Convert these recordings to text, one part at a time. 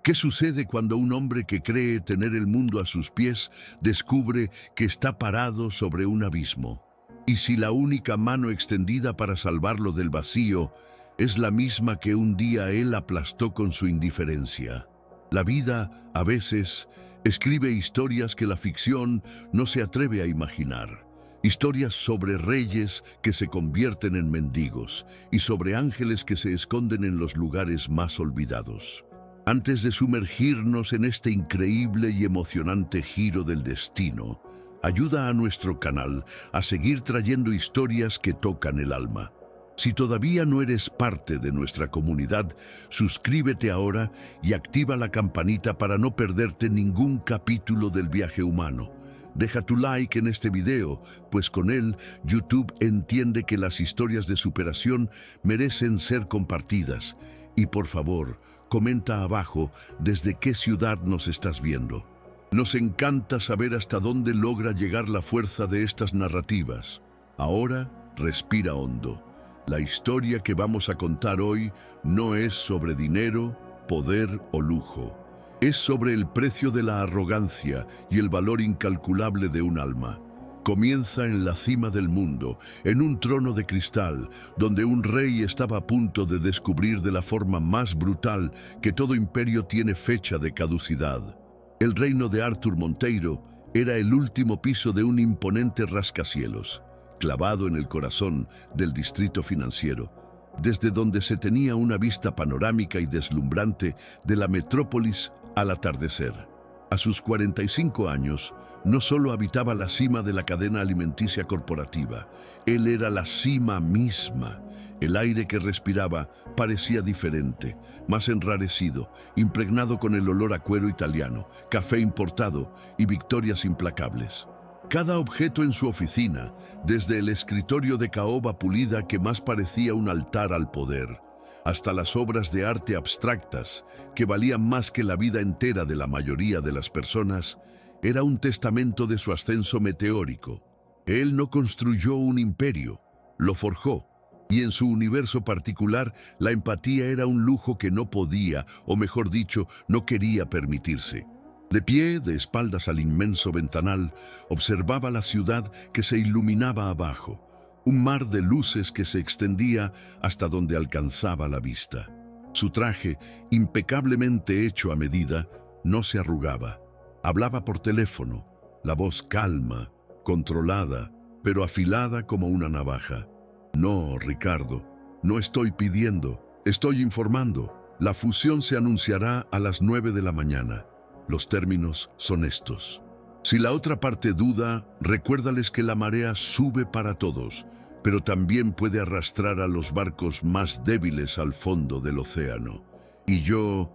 ¿Qué sucede cuando un hombre que cree tener el mundo a sus pies descubre que está parado sobre un abismo? ¿Y si la única mano extendida para salvarlo del vacío es la misma que un día él aplastó con su indiferencia? La vida, a veces, escribe historias que la ficción no se atreve a imaginar. Historias sobre reyes que se convierten en mendigos y sobre ángeles que se esconden en los lugares más olvidados. Antes de sumergirnos en este increíble y emocionante giro del destino, ayuda a nuestro canal a seguir trayendo historias que tocan el alma. Si todavía no eres parte de nuestra comunidad, suscríbete ahora y activa la campanita para no perderte ningún capítulo del viaje humano. Deja tu like en este video, pues con él YouTube entiende que las historias de superación merecen ser compartidas. Y por favor, comenta abajo desde qué ciudad nos estás viendo. Nos encanta saber hasta dónde logra llegar la fuerza de estas narrativas. Ahora, respira hondo. La historia que vamos a contar hoy no es sobre dinero, poder o lujo. Es sobre el precio de la arrogancia y el valor incalculable de un alma. Comienza en la cima del mundo, en un trono de cristal, donde un rey estaba a punto de descubrir de la forma más brutal que todo imperio tiene fecha de caducidad. El reino de Arthur Monteiro era el último piso de un imponente rascacielos, clavado en el corazón del distrito financiero, desde donde se tenía una vista panorámica y deslumbrante de la metrópolis al atardecer. A sus 45 años, no solo habitaba la cima de la cadena alimenticia corporativa, él era la cima misma. El aire que respiraba parecía diferente, más enrarecido, impregnado con el olor a cuero italiano, café importado y victorias implacables. Cada objeto en su oficina, desde el escritorio de caoba pulida que más parecía un altar al poder, hasta las obras de arte abstractas, que valían más que la vida entera de la mayoría de las personas, era un testamento de su ascenso meteórico. Él no construyó un imperio, lo forjó, y en su universo particular la empatía era un lujo que no podía, o mejor dicho, no quería permitirse. De pie, de espaldas al inmenso ventanal, observaba la ciudad que se iluminaba abajo, un mar de luces que se extendía hasta donde alcanzaba la vista. Su traje, impecablemente hecho a medida, no se arrugaba. Hablaba por teléfono, la voz calma, controlada, pero afilada como una navaja. No, Ricardo, no estoy pidiendo, estoy informando. La fusión se anunciará a las 9 de la mañana. Los términos son estos. Si la otra parte duda, recuérdales que la marea sube para todos, pero también puede arrastrar a los barcos más débiles al fondo del océano. Y yo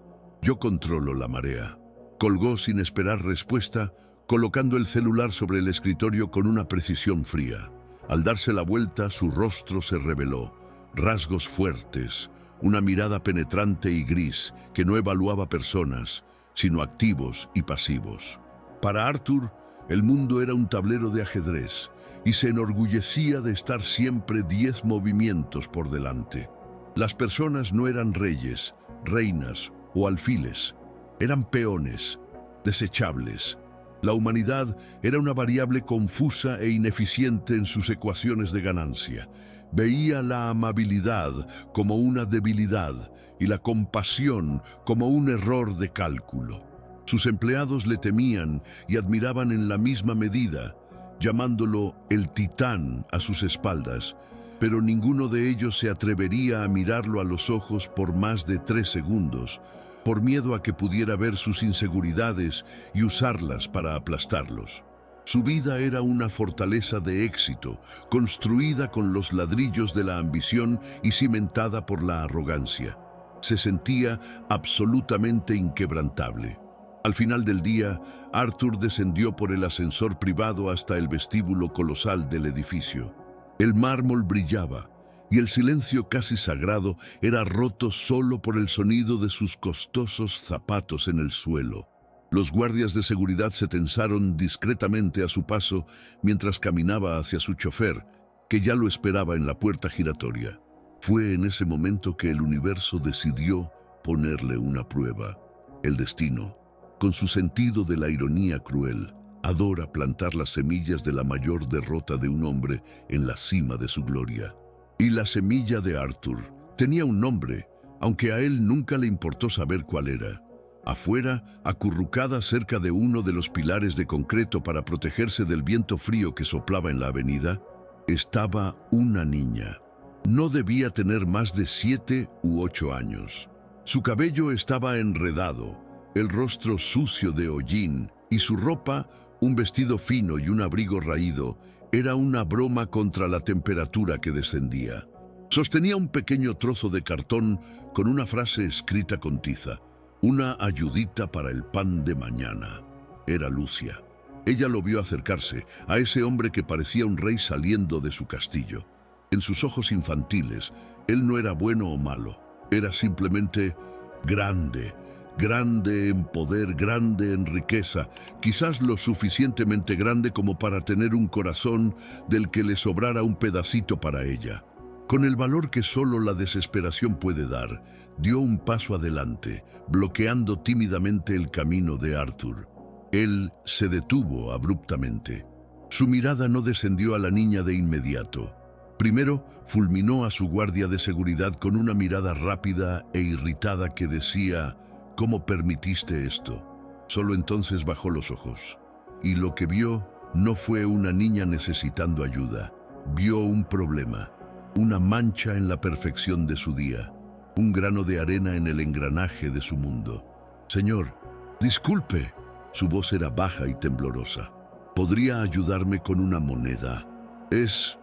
controlo la marea. Colgó sin esperar respuesta, colocando el celular sobre el escritorio con una precisión fría. Al darse la vuelta, su rostro se reveló. Rasgos fuertes, una mirada penetrante y gris que no evaluaba personas, sino activos y pasivos. Para Arthur, el mundo era un tablero de ajedrez y se enorgullecía de estar siempre 10 movimientos por delante. Las personas no eran reyes, reinas o alfiles, eran peones, desechables. La humanidad era una variable confusa e ineficiente en sus ecuaciones de ganancia. Veía la amabilidad como una debilidad y la compasión como un error de cálculo. Sus empleados le temían y admiraban en la misma medida, llamándolo el titán a sus espaldas, pero ninguno de ellos se atrevería a mirarlo a los ojos por más de 3 segundos, por miedo a que pudiera ver sus inseguridades y usarlas para aplastarlos. Su vida era una fortaleza de éxito, construida con los ladrillos de la ambición y cimentada por la arrogancia. Se sentía absolutamente inquebrantable. Al final del día, Arthur descendió por el ascensor privado hasta el vestíbulo colosal del edificio. El mármol brillaba, y el silencio casi sagrado era roto solo por el sonido de sus costosos zapatos en el suelo. Los guardias de seguridad se tensaron discretamente a su paso mientras caminaba hacia su chofer, que ya lo esperaba en la puerta giratoria. Fue en ese momento que el universo decidió ponerle una prueba. El destino, con su sentido de la ironía cruel, adora plantar las semillas de la mayor derrota de un hombre en la cima de su gloria. Y la semilla de Arthur tenía un nombre, aunque a él nunca le importó saber cuál era. Afuera, acurrucada cerca de uno de los pilares de concreto para protegerse del viento frío que soplaba en la avenida, estaba una niña. No debía tener más de 7 u 8 años. Su cabello estaba enredado, el rostro sucio de hollín y su ropa, un vestido fino y un abrigo raído, era una broma contra la temperatura que descendía. Sostenía un pequeño trozo de cartón con una frase escrita con tiza: una ayudita para el pan de mañana. Era Lucia. Ella lo vio acercarse a ese hombre que parecía un rey saliendo de su castillo. En sus ojos infantiles, él no era bueno o malo, era simplemente grande. Grande en poder, grande en riqueza, quizás lo suficientemente grande como para tener un corazón del que le sobrara un pedacito para ella. Con el valor que solo la desesperación puede dar, dio un paso adelante, bloqueando tímidamente el camino de Arthur. Él se detuvo abruptamente. Su mirada no descendió a la niña de inmediato. Primero, fulminó a su guardia de seguridad con una mirada rápida e irritada que decía: ¿cómo permitiste esto? Solo entonces bajó los ojos. Y lo que vio no fue una niña necesitando ayuda. Vio un problema, una mancha en la perfección de su día, un grano de arena en el engranaje de su mundo. Señor, disculpe. Su voz era baja y temblorosa. ¿Podría ayudarme con una moneda? Es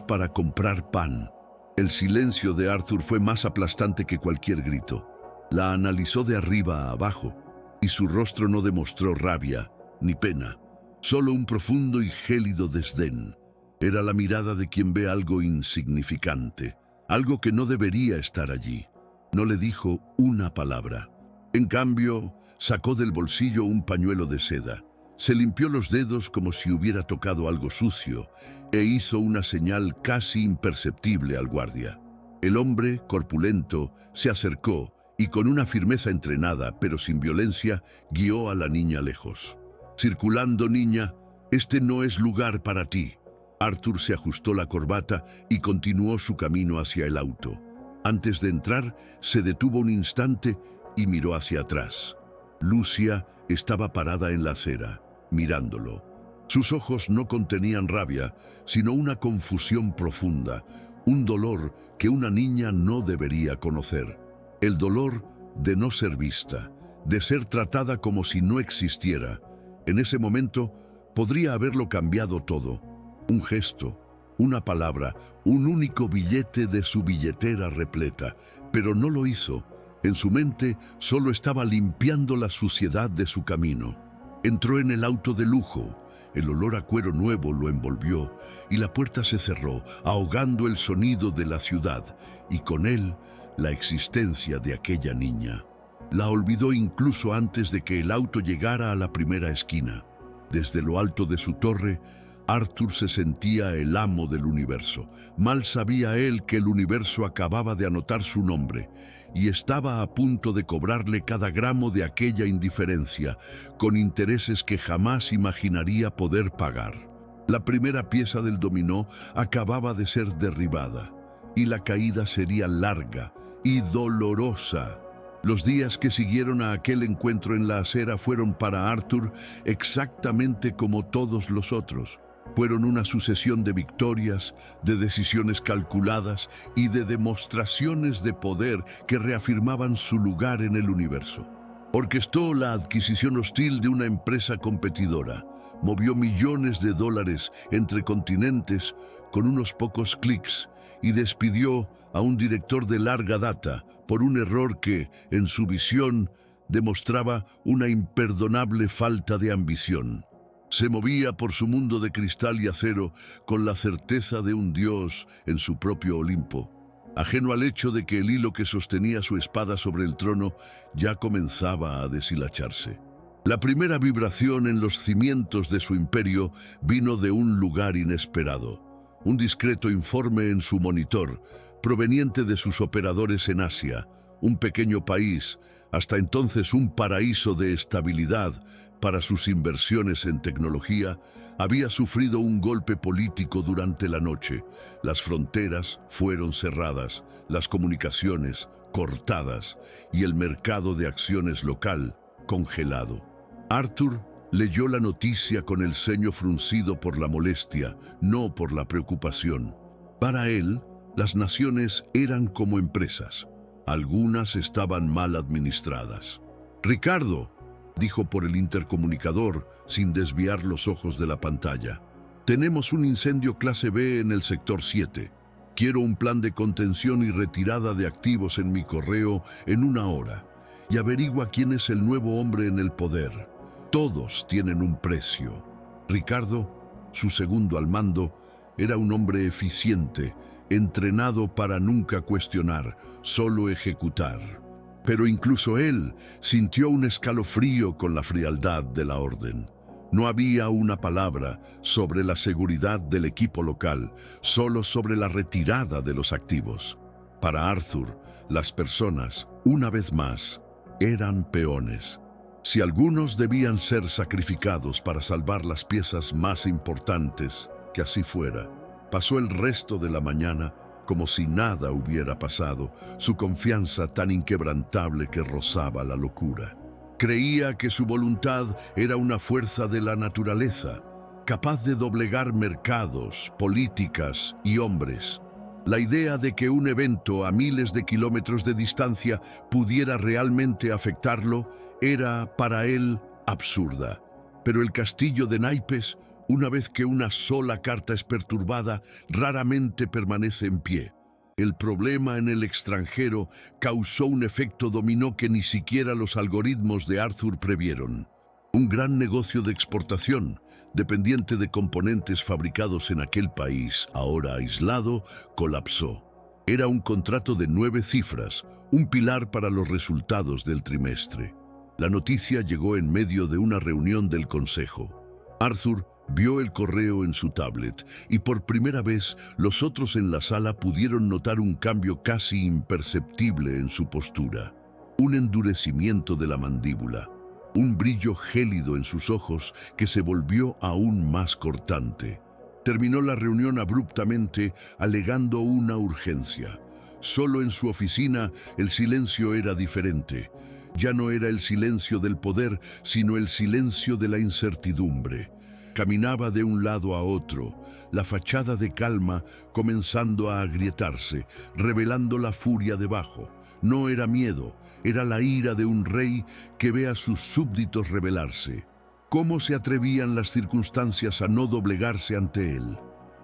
para comprar pan. El silencio de Arthur fue más aplastante que cualquier grito. La analizó de arriba a abajo, y su rostro no demostró rabia ni pena, solo un profundo y gélido desdén. Era la mirada de quien ve algo insignificante, algo que no debería estar allí. No le dijo una palabra. En cambio, sacó del bolsillo un pañuelo de seda, se limpió los dedos como si hubiera tocado algo sucio e hizo una señal casi imperceptible al guardia. El hombre, corpulento, se acercó y con una firmeza entrenada, pero sin violencia, guió a la niña lejos. Circulando, niña, este no es lugar para ti. Arthur se ajustó la corbata y continuó su camino hacia el auto. Antes de entrar, se detuvo un instante y miró hacia atrás. Lucia estaba parada en la acera, mirándolo. Sus ojos no contenían rabia, sino una confusión profunda, un dolor que una niña no debería conocer. El dolor de no ser vista, de ser tratada como si no existiera. En ese momento podría haberlo cambiado todo. Un gesto, una palabra, un único billete de su billetera repleta, pero no lo hizo. En su mente solo estaba limpiando la suciedad de su camino. Entró en el auto de lujo. El olor a cuero nuevo lo envolvió y la puerta se cerró, ahogando el sonido de la ciudad y con él la existencia de aquella niña. La olvidó incluso antes de que el auto llegara a la primera esquina. Desde lo alto de su torre, Arthur se sentía el amo del universo. Mal sabía él que el universo acababa de anotar su nombre y estaba a punto de cobrarle cada gramo de aquella indiferencia, con intereses que jamás imaginaría poder pagar. La primera pieza del dominó acababa de ser derribada, y la caída sería larga y dolorosa. Los días que siguieron a aquel encuentro en la acera fueron para Arthur exactamente como todos los otros. Fueron una sucesión de victorias, de decisiones calculadas y de demostraciones de poder que reafirmaban su lugar en el universo. Orquestó la adquisición hostil de una empresa competidora, movió millones de dólares entre continentes con unos pocos clics y despidió a un director de larga data por un error que, en su visión, demostraba una imperdonable falta de ambición. Se movía por su mundo de cristal y acero con la certeza de un dios en su propio Olimpo, ajeno al hecho de que el hilo que sostenía su espada sobre el trono ya comenzaba a deshilacharse. La primera vibración en los cimientos de su imperio vino de un lugar inesperado. Un discreto informe en su monitor, proveniente de sus operadores en Asia, un pequeño país hasta entonces un paraíso de estabilidad para sus inversiones en tecnología, había sufrido un golpe político durante la noche. Las fronteras fueron cerradas, las comunicaciones cortadas y el mercado de acciones local congelado. Arthur leyó la noticia con el ceño fruncido por la molestia, no por la preocupación. Para él, las naciones eran como empresas. Algunas estaban mal administradas. «Ricardo», dijo por el intercomunicador, sin desviar los ojos de la pantalla. «Tenemos un incendio clase B en el sector 7. Quiero un plan de contención y retirada de activos en mi correo en 1 hora. Y averigua quién es el nuevo hombre en el poder. Todos tienen un precio». Ricardo, su segundo al mando, era un hombre eficiente, entrenado para nunca cuestionar, solo ejecutar. Pero incluso él sintió un escalofrío con la frialdad de la orden. No había una palabra sobre la seguridad del equipo local, solo sobre la retirada de los activos. Para Arthur, las personas, una vez más, eran peones. Si algunos debían ser sacrificados para salvar las piezas más importantes, que así fuera. Pasó el resto de la mañana como si nada hubiera pasado, su confianza tan inquebrantable que rozaba la locura. Creía que su voluntad era una fuerza de la naturaleza, capaz de doblegar mercados, políticas y hombres. La idea de que un evento a miles de kilómetros de distancia pudiera realmente afectarlo era para él absurda. Pero el castillo de naipes, una vez que una sola carta es perturbada, raramente permanece en pie. El problema en el extranjero causó un efecto dominó que ni siquiera los algoritmos de Arthur previeron. Un gran negocio de exportación, dependiente de componentes fabricados en aquel país, ahora aislado, colapsó. Era un contrato de 9 cifras, un pilar para los resultados del trimestre. La noticia llegó en medio de una reunión del consejo. Arthur vio el correo en su tablet y por primera vez los otros en la sala pudieron notar un cambio casi imperceptible en su postura. Un endurecimiento de la mandíbula, un brillo gélido en sus ojos que se volvió aún más cortante. Terminó la reunión abruptamente, alegando una urgencia. Solo en su oficina el silencio era diferente. Ya no era el silencio del poder, sino el silencio de la incertidumbre. Caminaba de un lado a otro, la fachada de calma comenzando a agrietarse, revelando la furia debajo. No era miedo, era la ira de un rey que ve a sus súbditos rebelarse. ¿Cómo se atrevían las circunstancias a no doblegarse ante él?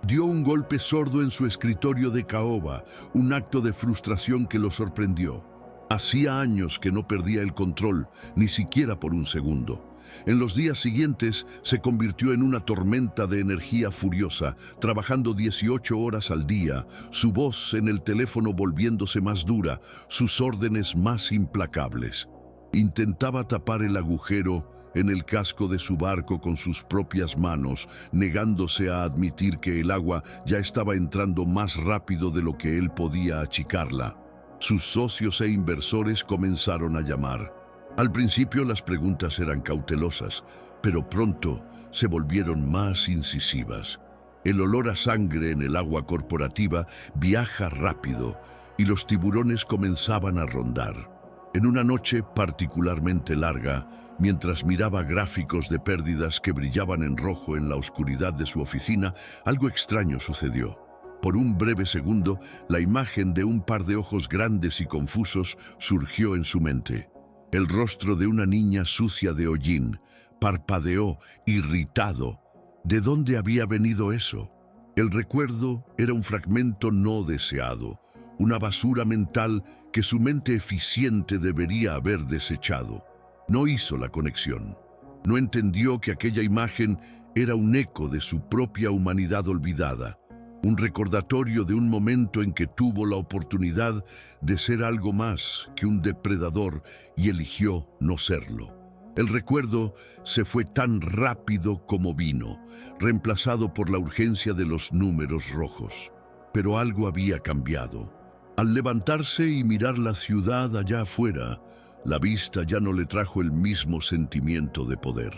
Dio un golpe sordo en su escritorio de caoba, un acto de frustración que lo sorprendió. Hacía años que no perdía el control, ni siquiera por un segundo. En los días siguientes se convirtió en una tormenta de energía furiosa, trabajando 18 horas al día, su voz en el teléfono volviéndose más dura, sus órdenes más implacables. Intentaba tapar el agujero en el casco de su barco con sus propias manos, negándose a admitir que el agua ya estaba entrando más rápido de lo que él podía achicarla. Sus socios e inversores comenzaron a llamar. Al principio las preguntas eran cautelosas, pero pronto se volvieron más incisivas. El olor a sangre en el agua corporativa viaja rápido y los tiburones comenzaban a rondar. En una noche particularmente larga, mientras miraba gráficos de pérdidas que brillaban en rojo en la oscuridad de su oficina, algo extraño sucedió. Por un breve segundo, la imagen de un par de ojos grandes y confusos surgió en su mente. El rostro de una niña sucia de hollín parpadeó, irritado. ¿De dónde había venido eso? El recuerdo era un fragmento no deseado, una basura mental que su mente eficiente debería haber desechado. No hizo la conexión. No entendió que aquella imagen era un eco de su propia humanidad olvidada. Un recordatorio de un momento en que tuvo la oportunidad de ser algo más que un depredador y eligió no serlo. El recuerdo se fue tan rápido como vino, reemplazado por la urgencia de los números rojos. Pero algo había cambiado. Al levantarse y mirar la ciudad allá afuera, la vista ya no le trajo el mismo sentimiento de poder.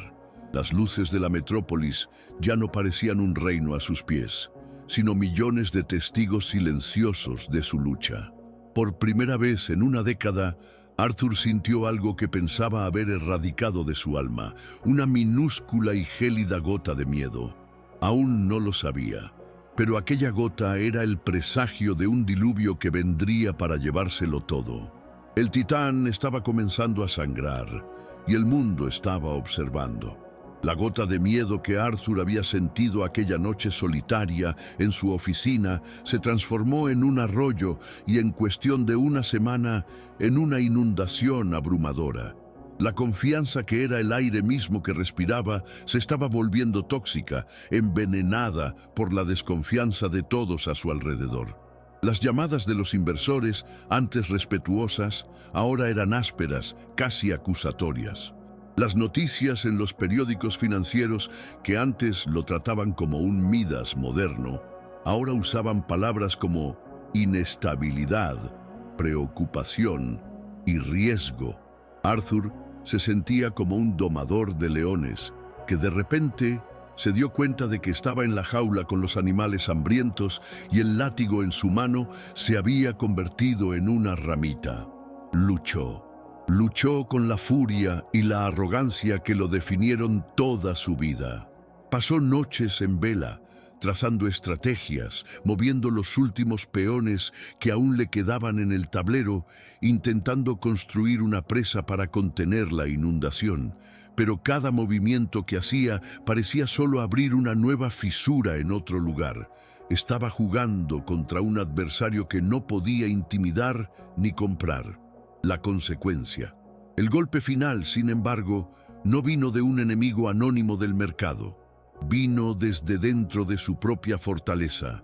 Las luces de la metrópolis ya no parecían un reino a sus pies, sino millones de testigos silenciosos de su lucha. Por primera vez en una década, Arthur sintió algo que pensaba haber erradicado de su alma, una minúscula y gélida gota de miedo. Aún no lo sabía, pero aquella gota era el presagio de un diluvio que vendría para llevárselo todo. El Titán estaba comenzando a sangrar y el mundo estaba observando. La gota de miedo que Arthur había sentido aquella noche solitaria en su oficina se transformó en un arroyo y en cuestión de una semana en una inundación abrumadora. La confianza que era el aire mismo que respiraba se estaba volviendo tóxica, envenenada por la desconfianza de todos a su alrededor. Las llamadas de los inversores, antes respetuosas, ahora eran ásperas, casi acusatorias. Las noticias en los periódicos financieros, que antes lo trataban como un Midas moderno, ahora usaban palabras como inestabilidad, preocupación y riesgo. Arthur se sentía como un domador de leones, que de repente se dio cuenta de que estaba en la jaula con los animales hambrientos y el látigo en su mano se había convertido en una ramita. Luchó con la furia y la arrogancia que lo definieron toda su vida. Pasó noches en vela, trazando estrategias, moviendo los últimos peones que aún le quedaban en el tablero, intentando construir una presa para contener la inundación. Pero cada movimiento que hacía parecía solo abrir una nueva fisura en otro lugar. Estaba jugando contra un adversario que no podía intimidar ni comprar. La consecuencia. El golpe final, sin embargo, no vino de un enemigo anónimo del mercado. Vino desde dentro de su propia fortaleza.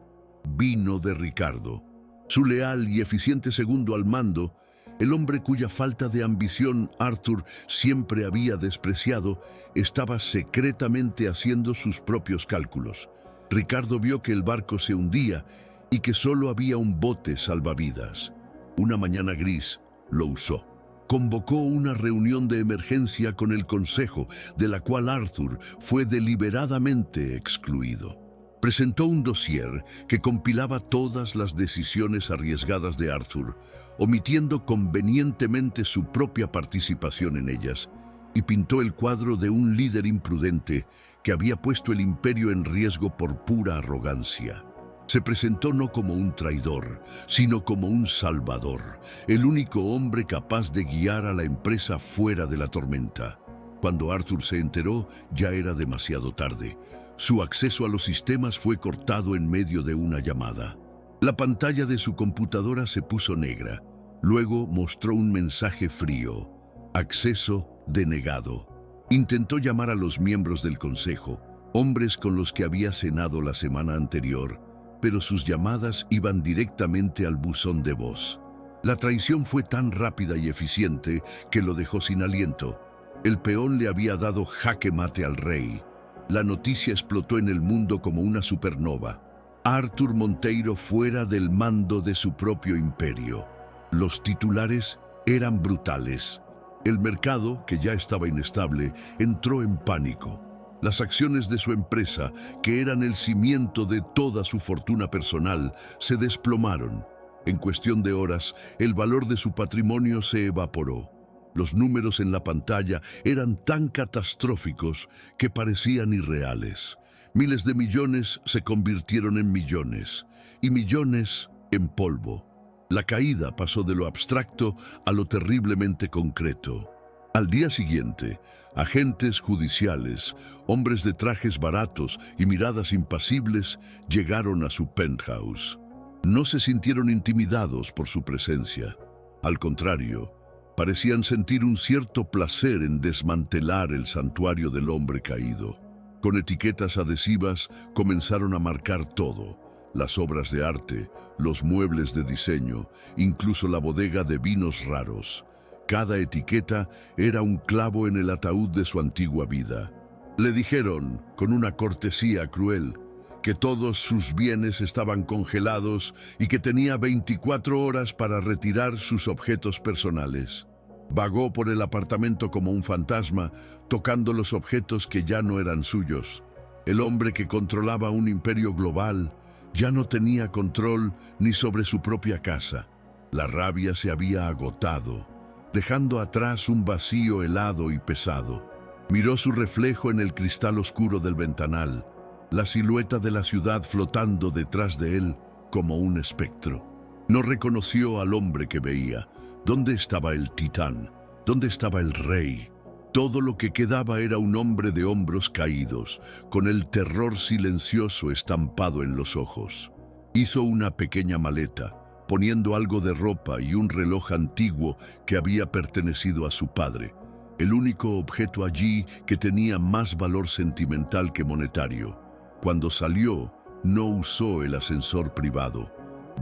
Vino de Ricardo. Su leal y eficiente segundo al mando, el hombre cuya falta de ambición Arthur siempre había despreciado, estaba secretamente haciendo sus propios cálculos. Ricardo vio que el barco se hundía y que solo había un bote salvavidas. Una mañana gris, lo usó. Convocó una reunión de emergencia con el Consejo, de la cual Arthur fue deliberadamente excluido. Presentó un dossier que compilaba todas las decisiones arriesgadas de Arthur, omitiendo convenientemente su propia participación en ellas, y pintó el cuadro de un líder imprudente que había puesto el imperio en riesgo por pura arrogancia. Se presentó no como un traidor, sino como un salvador, el único hombre capaz de guiar a la empresa fuera de la tormenta. Cuando Arthur se enteró, ya era demasiado tarde. Su acceso a los sistemas fue cortado en medio de una llamada. La pantalla de su computadora se puso negra. Luego mostró un mensaje frío: acceso denegado. Intentó llamar a los miembros del consejo, hombres con los que había cenado la semana anterior, pero sus llamadas iban directamente al buzón de voz. La traición fue tan rápida y eficiente que lo dejó sin aliento. El peón le había dado jaque mate al rey. La noticia explotó en el mundo como una supernova. Arthur Monteiro fuera del mando de su propio imperio. Los titulares eran brutales. El mercado, que ya estaba inestable, entró en pánico. Las acciones de su empresa, que eran el cimiento de toda su fortuna personal, se desplomaron. En cuestión de horas, el valor de su patrimonio se evaporó. Los números en la pantalla eran tan catastróficos que parecían irreales. Miles de millones se convirtieron en millones, y millones en polvo. La caída pasó de lo abstracto a lo terriblemente concreto. Al día siguiente, agentes judiciales, hombres de trajes baratos y miradas impasibles llegaron a su penthouse. No se sintieron intimidados por su presencia. Al contrario, parecían sentir un cierto placer en desmantelar el santuario del hombre caído. Con etiquetas adhesivas comenzaron a marcar todo: las obras de arte, los muebles de diseño, incluso la bodega de vinos raros. Cada etiqueta era un clavo en el ataúd de su antigua vida. Le dijeron, con una cortesía cruel, que todos sus bienes estaban congelados y que tenía 24 horas para retirar sus objetos personales. Vagó por el apartamento como un fantasma, tocando los objetos que ya no eran suyos. El hombre que controlaba un imperio global ya no tenía control ni sobre su propia casa. La rabia se había agotado, dejando atrás un vacío helado y pesado. Miró su reflejo en el cristal oscuro del ventanal, la silueta de la ciudad flotando detrás de él como un espectro. No reconoció al hombre que veía. ¿Dónde estaba el titán? ¿Dónde estaba el rey? Todo lo que quedaba era un hombre de hombros caídos, con el terror silencioso estampado en los ojos. Hizo una pequeña maleta, poniendo algo de ropa y un reloj antiguo que había pertenecido a su padre, el único objeto allí que tenía más valor sentimental que monetario. Cuando salió, no usó el ascensor privado.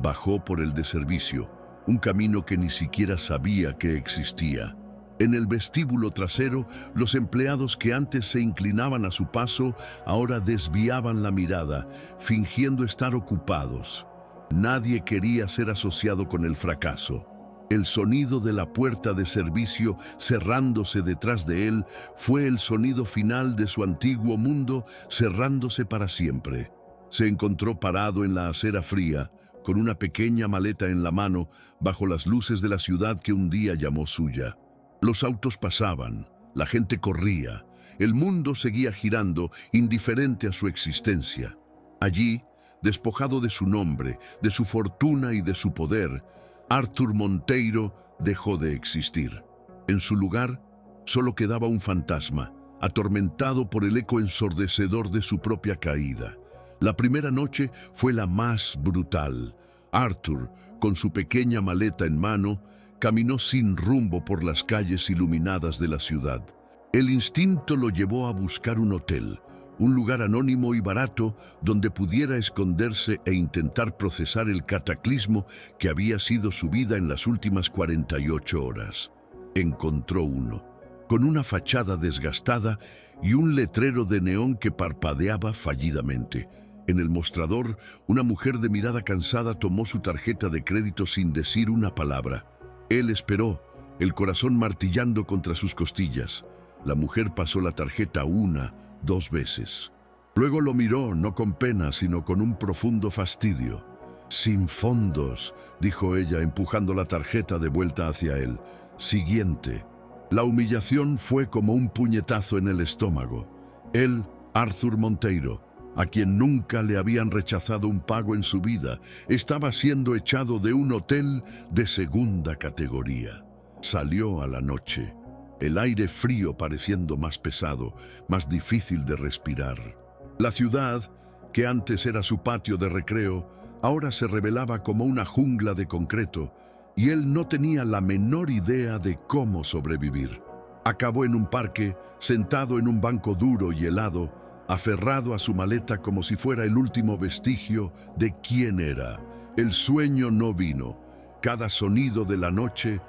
Bajó por el de servicio, un camino que ni siquiera sabía que existía. En el vestíbulo trasero, los empleados que antes se inclinaban a su paso, ahora desviaban la mirada, fingiendo estar ocupados. Nadie quería ser asociado con el fracaso. El sonido de la puerta de servicio cerrándose detrás de él fue el sonido final de su antiguo mundo cerrándose para siempre. Se encontró parado en la acera fría, con una pequeña maleta en la mano, bajo las luces de la ciudad que un día llamó suya. Los autos pasaban, la gente corría, el mundo seguía girando, indiferente a su existencia. Allí, despojado de su nombre, de su fortuna y de su poder, Arthur Monteiro dejó de existir. En su lugar, solo quedaba un fantasma, atormentado por el eco ensordecedor de su propia caída. La primera noche fue la más brutal. Arthur, con su pequeña maleta en mano, caminó sin rumbo por las calles iluminadas de la ciudad. El instinto lo llevó a buscar un hotel, un lugar anónimo y barato donde pudiera esconderse e intentar procesar el cataclismo que había sido su vida en las últimas 48 horas. Encontró uno, con una fachada desgastada y un letrero de neón que parpadeaba fallidamente. En el mostrador, una mujer de mirada cansada tomó su tarjeta de crédito sin decir una palabra. Él esperó, el corazón martillando contra sus costillas. La mujer pasó la tarjeta 1, 2 veces. Luego lo miró, no con pena, sino con un profundo fastidio. «Sin fondos», dijo ella, empujando la tarjeta de vuelta hacia él. «Siguiente». La humillación fue como un puñetazo en el estómago. Él, Arthur Monteiro, a quien nunca le habían rechazado un pago en su vida, estaba siendo echado de un hotel de segunda categoría. Salió a la noche, el aire frío pareciendo más pesado, más difícil de respirar. La ciudad, que antes era su patio de recreo, ahora se revelaba como una jungla de concreto, y él no tenía la menor idea de cómo sobrevivir. Acabó en un parque, sentado en un banco duro y helado, aferrado a su maleta como si fuera el último vestigio de quién era. El sueño no vino. Cada sonido de la noche,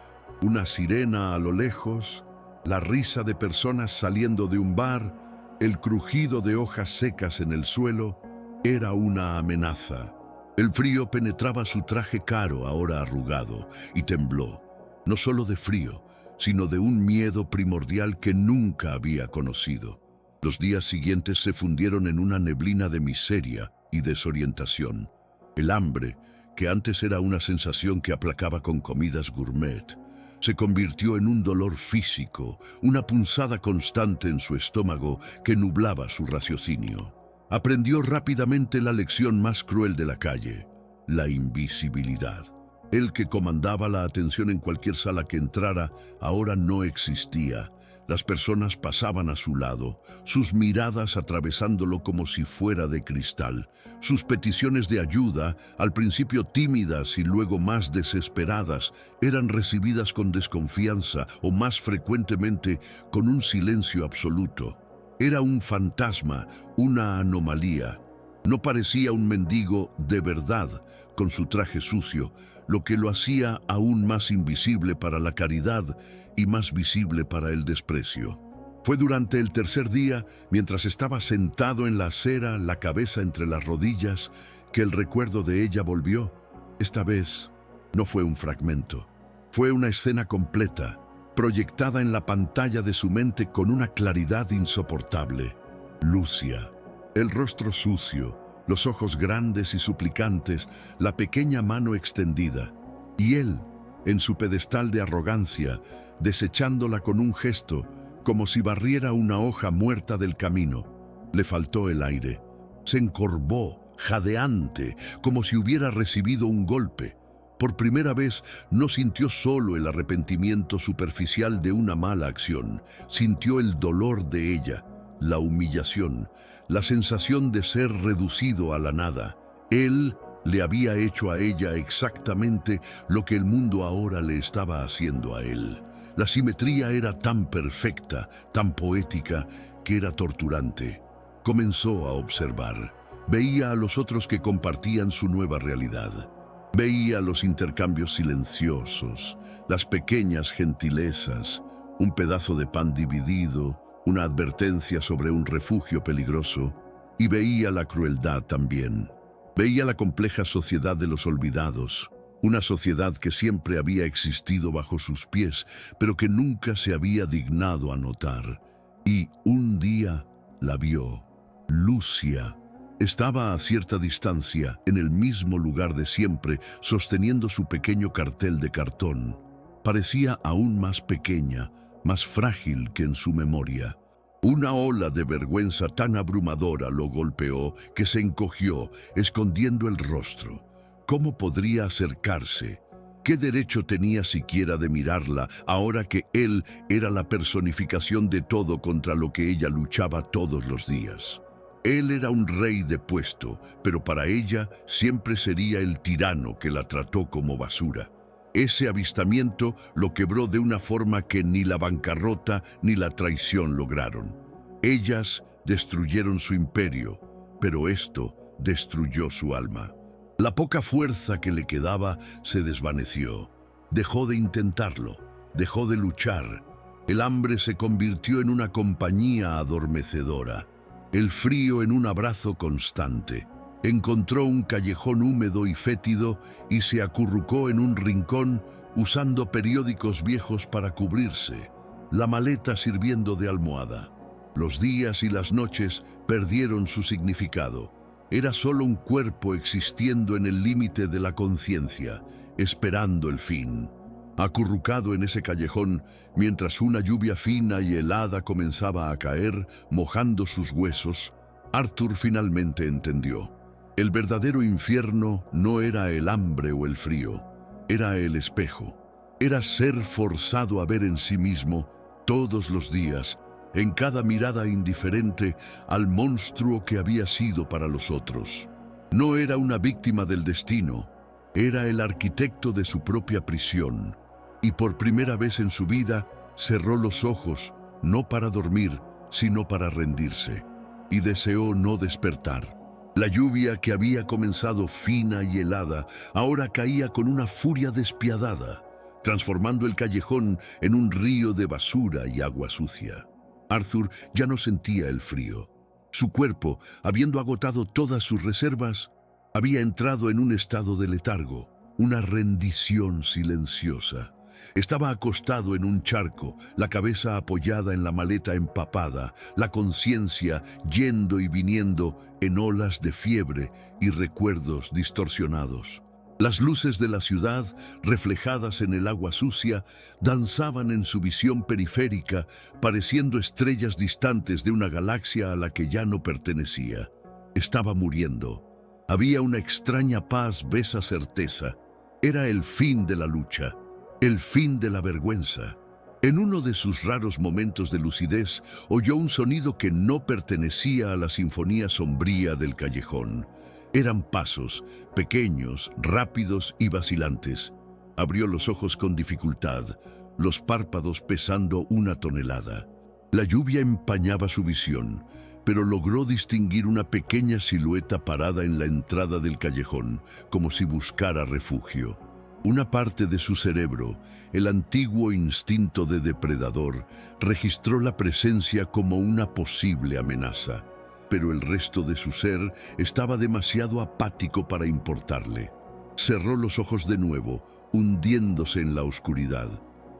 una sirena a lo lejos, la risa de personas saliendo de un bar, el crujido de hojas secas en el suelo, era una amenaza. El frío penetraba su traje caro, ahora arrugado, y tembló, no solo de frío, sino de un miedo primordial que nunca había conocido. Los días siguientes se fundieron en una neblina de miseria y desorientación. El hambre, que antes era una sensación que aplacaba con comidas gourmet, se convirtió en un dolor físico, una punzada constante en su estómago que nublaba su raciocinio. Aprendió rápidamente la lección más cruel de la calle, la invisibilidad. Él que comandaba la atención en cualquier sala que entrara, ahora no existía. Las personas pasaban a su lado, sus miradas atravesándolo como si fuera de cristal. Sus peticiones de ayuda, al principio tímidas y luego más desesperadas, eran recibidas con desconfianza o más frecuentemente con un silencio absoluto. Era un fantasma, una anomalía. No parecía un mendigo de verdad, con su traje sucio, lo que lo hacía aún más invisible para la caridad y más visible para el desprecio. Fue durante el tercer día, mientras estaba sentado en la acera, la cabeza entre las rodillas, que el recuerdo de ella volvió. Esta vez no fue un fragmento, fue una escena completa. proyectada en la pantalla de su mente con una claridad insoportable. Lucia, el rostro sucio, los ojos grandes y suplicantes, la pequeña mano extendida, y él, en su pedestal de arrogancia, desechándola con un gesto, como si barriera una hoja muerta del camino. Le faltó el aire. Se encorvó, jadeante, como si hubiera recibido un golpe. Por primera vez no sintió solo el arrepentimiento superficial de una mala acción, sintió el dolor de ella, la humillación, la sensación de ser reducido a la nada. Él le había hecho a ella exactamente lo que el mundo ahora le estaba haciendo a él. La simetría era tan perfecta, tan poética, que era torturante. Comenzó a observar. Veía a los otros que compartían su nueva realidad. Veía los intercambios silenciosos, las pequeñas gentilezas, un pedazo de pan dividido, una advertencia sobre un refugio peligroso, y veía la crueldad también. Veía la compleja sociedad de los olvidados, una sociedad que siempre había existido bajo sus pies, pero que nunca se había dignado a notar. Y un día la vio. Lucia estaba a cierta distancia, en el mismo lugar de siempre, sosteniendo su pequeño cartel de cartón. Parecía aún más pequeña, más frágil que en su memoria. Una ola de vergüenza tan abrumadora lo golpeó que se encogió, escondiendo el rostro. ¿Cómo podría acercarse? ¿Qué derecho tenía siquiera de mirarla, ahora que él era la personificación de todo contra lo que ella luchaba todos los días? Él era un rey depuesto, pero para ella siempre sería el tirano que la trató como basura. Ese avistamiento lo quebró de una forma que ni la bancarrota ni la traición lograron. Ellas destruyeron su imperio, pero esto destruyó su alma. La poca fuerza que le quedaba se desvaneció. Dejó de intentarlo, dejó de luchar. El hambre se convirtió en una compañía adormecedora, el frío en un abrazo constante. Encontró un callejón húmedo y fétido y se acurrucó en un rincón usando periódicos viejos para cubrirse, la maleta sirviendo de almohada. Los días y las noches perdieron su significado. Era solo un cuerpo existiendo en el límite de la conciencia, esperando el fin. Acurrucado en ese callejón, mientras una lluvia fina y helada comenzaba a caer, mojando sus huesos, Arthur finalmente entendió. El verdadero infierno no era el hambre o el frío, era el espejo. Era ser forzado a ver en sí mismo, todos los días, en cada mirada indiferente, al monstruo que había sido para los otros. No era una víctima del destino, era el arquitecto de su propia prisión. Y por primera vez en su vida, cerró los ojos, no para dormir, sino para rendirse, y deseó no despertar. La lluvia que había comenzado fina y helada, ahora caía con una furia despiadada, transformando el callejón en un río de basura y agua sucia. Arthur ya no sentía el frío. Su cuerpo, habiendo agotado todas sus reservas, había entrado en un estado de letargo, una rendición silenciosa. Estaba acostado en un charco, la cabeza apoyada en la maleta empapada, la conciencia yendo y viniendo en olas de fiebre y recuerdos distorsionados. Las luces de la ciudad, reflejadas en el agua sucia, danzaban en su visión periférica, pareciendo estrellas distantes de una galaxia a la que ya no pertenecía. Estaba muriendo. Había una extraña paz, esa certeza. Era el fin de la lucha. El fin de la vergüenza. En uno de sus raros momentos de lucidez, oyó un sonido que no pertenecía a la sinfonía sombría del callejón. Eran pasos, pequeños, rápidos y vacilantes. Abrió los ojos con dificultad, los párpados pesando 1 tonelada. La lluvia empañaba su visión, pero logró distinguir una pequeña silueta parada en la entrada del callejón, como si buscara refugio. Una parte de su cerebro, el antiguo instinto de depredador, registró la presencia como una posible amenaza, pero el resto de su ser estaba demasiado apático para importarle. Cerró los ojos de nuevo, hundiéndose en la oscuridad.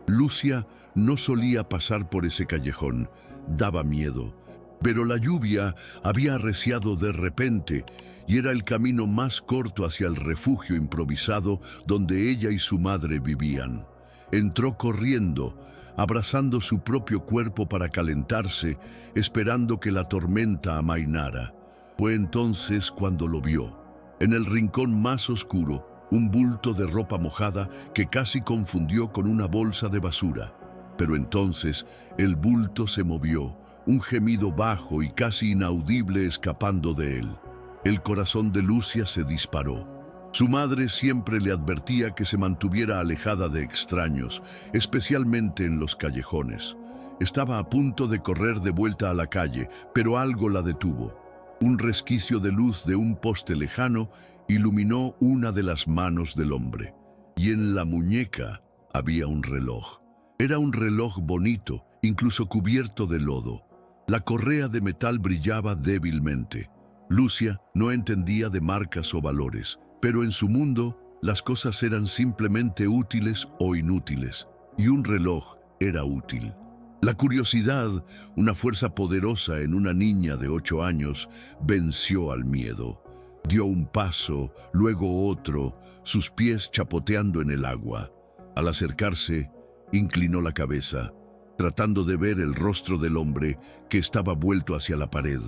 Lucia no solía pasar por ese callejón, daba miedo, pero la lluvia había arreciado de repente y era el camino más corto hacia el refugio improvisado donde ella y su madre vivían. Entró corriendo, abrazando su propio cuerpo para calentarse, esperando que la tormenta amainara. Fue entonces cuando lo vio. En el rincón más oscuro, un bulto de ropa mojada que casi confundió con una bolsa de basura. Pero entonces el bulto se movió, un gemido bajo y casi inaudible escapando de él. El corazón de Lucia se disparó. Su madre siempre le advertía que se mantuviera alejada de extraños, especialmente en los callejones. Estaba a punto de correr de vuelta a la calle, pero algo la detuvo. Un resquicio de luz de un poste lejano iluminó una de las manos del hombre. Y en la muñeca había un reloj. Era un reloj bonito, incluso cubierto de lodo. La correa de metal brillaba débilmente. Lucia no entendía de marcas o valores, pero en su mundo las cosas eran simplemente útiles o inútiles, y un reloj era útil. La curiosidad, una fuerza poderosa en una niña de 8 años, venció al miedo. Dio un paso, luego otro, sus pies chapoteando en el agua. Al acercarse, inclinó la cabeza, tratando de ver el rostro del hombre que estaba vuelto hacia la pared.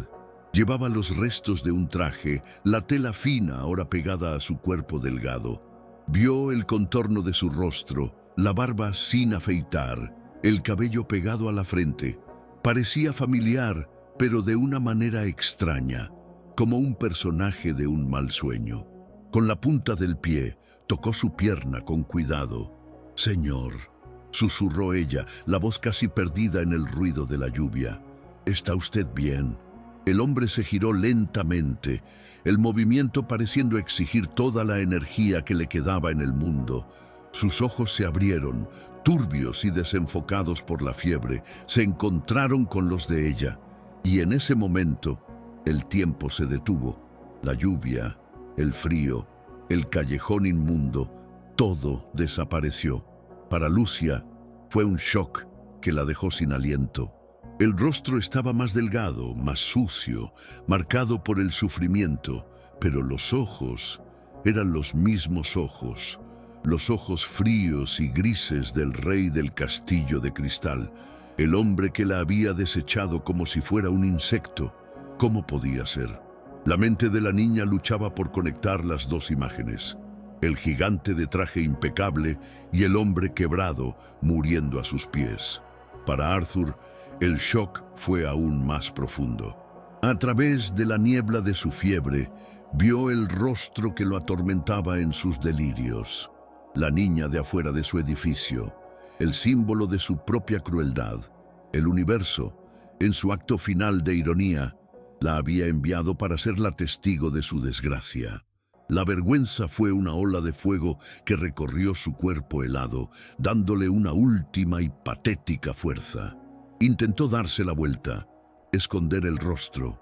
Llevaba los restos de un traje, la tela fina ahora pegada a su cuerpo delgado. Vio el contorno de su rostro, la barba sin afeitar, el cabello pegado a la frente. Parecía familiar, pero de una manera extraña, como un personaje de un mal sueño. Con la punta del pie, tocó su pierna con cuidado. «Señor», susurró ella, la voz casi perdida en el ruido de la lluvia. «¿Está usted bien?» El hombre se giró lentamente, el movimiento pareciendo exigir toda la energía que le quedaba en el mundo. Sus ojos se abrieron, turbios y desenfocados por la fiebre, se encontraron con los de ella. Y en ese momento, el tiempo se detuvo. La lluvia, el frío, el callejón inmundo, todo desapareció. Para Lucia, fue un shock que la dejó sin aliento. El rostro estaba más delgado, más sucio, marcado por el sufrimiento, pero los ojos eran los mismos ojos, los ojos fríos y grises del rey del castillo de cristal, el hombre que la había desechado como si fuera un insecto. ¿Cómo podía ser? La mente de la niña luchaba por conectar las dos imágenes, el gigante de traje impecable y el hombre quebrado muriendo a sus pies. Para Arthur, el shock fue aún más profundo. A través de la niebla de su fiebre, vio el rostro que lo atormentaba en sus delirios. La niña de afuera de su edificio, el símbolo de su propia crueldad. El universo, en su acto final de ironía, la había enviado para ser la testigo de su desgracia. La vergüenza fue una ola de fuego que recorrió su cuerpo helado, dándole una última y patética fuerza. Intentó darse la vuelta, esconder el rostro.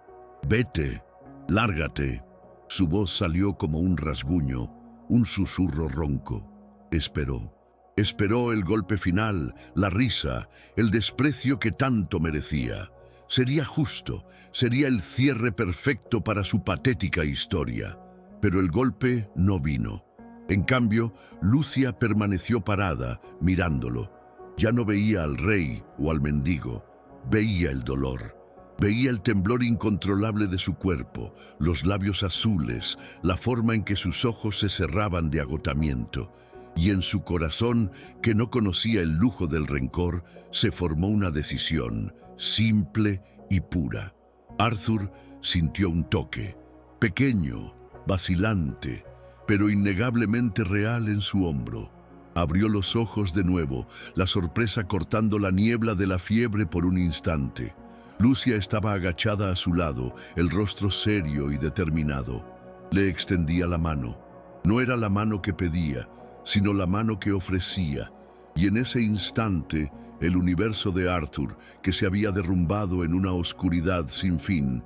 «Vete, lárgate». Su voz salió como un rasguño, un susurro ronco. Esperó. Esperó el golpe final, la risa, el desprecio que tanto merecía. Sería justo, sería el cierre perfecto para su patética historia. Pero el golpe no vino. En cambio, Lucia permaneció parada, mirándolo. Ya no veía al rey o al mendigo, veía el dolor. Veía el temblor incontrolable de su cuerpo, los labios azules, la forma en que sus ojos se cerraban de agotamiento. Y en su corazón, que no conocía el lujo del rencor, se formó una decisión, simple y pura. Arthur sintió un toque, pequeño, vacilante, pero innegablemente real en su hombro. Abrió los ojos de nuevo, la sorpresa cortando la niebla de la fiebre por un instante. Lucia estaba agachada a su lado, el rostro serio y determinado. Le extendía la mano. No era la mano que pedía, sino la mano que ofrecía. Y en ese instante, el universo de Arthur, que se había derrumbado en una oscuridad sin fin,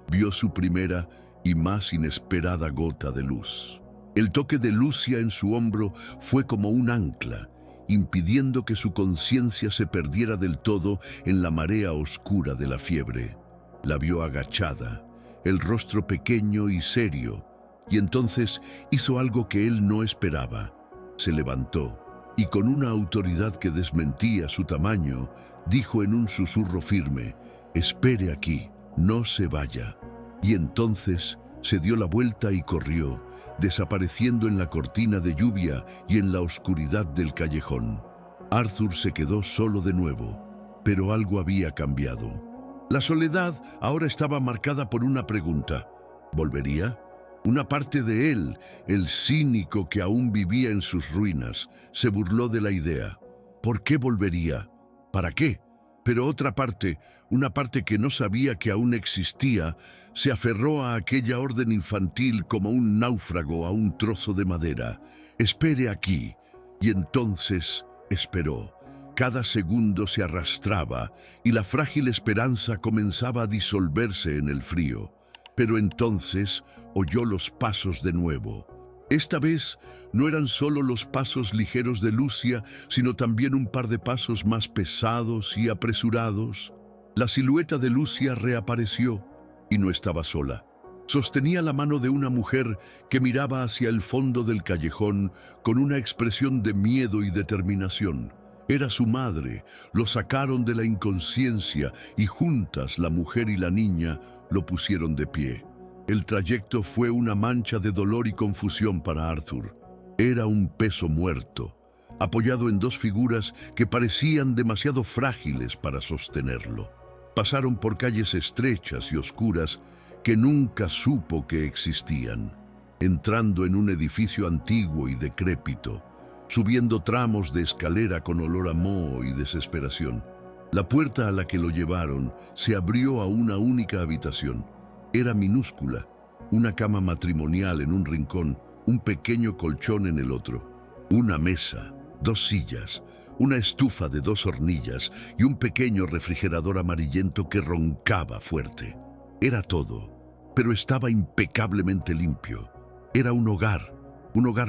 vio su primera y más inesperada gota de luz. El toque de Lucia en su hombro fue como un ancla, impidiendo que su conciencia se perdiera del todo en la marea oscura de la fiebre. La vio agachada, el rostro pequeño y serio, y entonces hizo algo que él no esperaba. Se levantó y con una autoridad que desmentía su tamaño, dijo en un susurro firme: «Espere aquí, no se vaya». Y entonces se dio la vuelta y corrió, desapareciendo en la cortina de lluvia y en la oscuridad del callejón. Arthur se quedó solo de nuevo, pero algo había cambiado. La soledad ahora estaba marcada por una pregunta: ¿volvería? Una parte de él, el cínico que aún vivía en sus ruinas, se burló de la idea. ¿Por qué volvería? ¿Para qué? Pero otra parte, una parte que no sabía que aún existía, se aferró a aquella orden infantil como un náufrago a un trozo de madera. «Espere aquí». Y entonces esperó. Cada segundo se arrastraba y la frágil esperanza comenzaba a disolverse en el frío. Pero entonces oyó los pasos de nuevo. Esta vez no eran solo los pasos ligeros de Lucia, sino también un par de pasos más pesados y apresurados. La silueta de Lucia reapareció y no estaba sola. Sostenía la mano de una mujer que miraba hacia el fondo del callejón con una expresión de miedo y determinación. Era su madre. Lo sacaron de la inconsciencia y juntas la mujer y la niña lo pusieron de pie. El trayecto fue una mancha de dolor y confusión para Arthur. Era un peso muerto, apoyado en dos figuras que parecían demasiado frágiles para sostenerlo. Pasaron por calles estrechas y oscuras que nunca supo que existían, entrando en un edificio antiguo y decrépito, subiendo tramos de escalera con olor a moho y desesperación. La puerta a la que lo llevaron se abrió a una única habitación. Era minúscula, una cama matrimonial en un rincón, un pequeño colchón en el otro, una mesa, dos sillas, una estufa de dos hornillas y un pequeño refrigerador amarillento que roncaba fuerte. Era todo, pero estaba impecablemente limpio. Era un hogar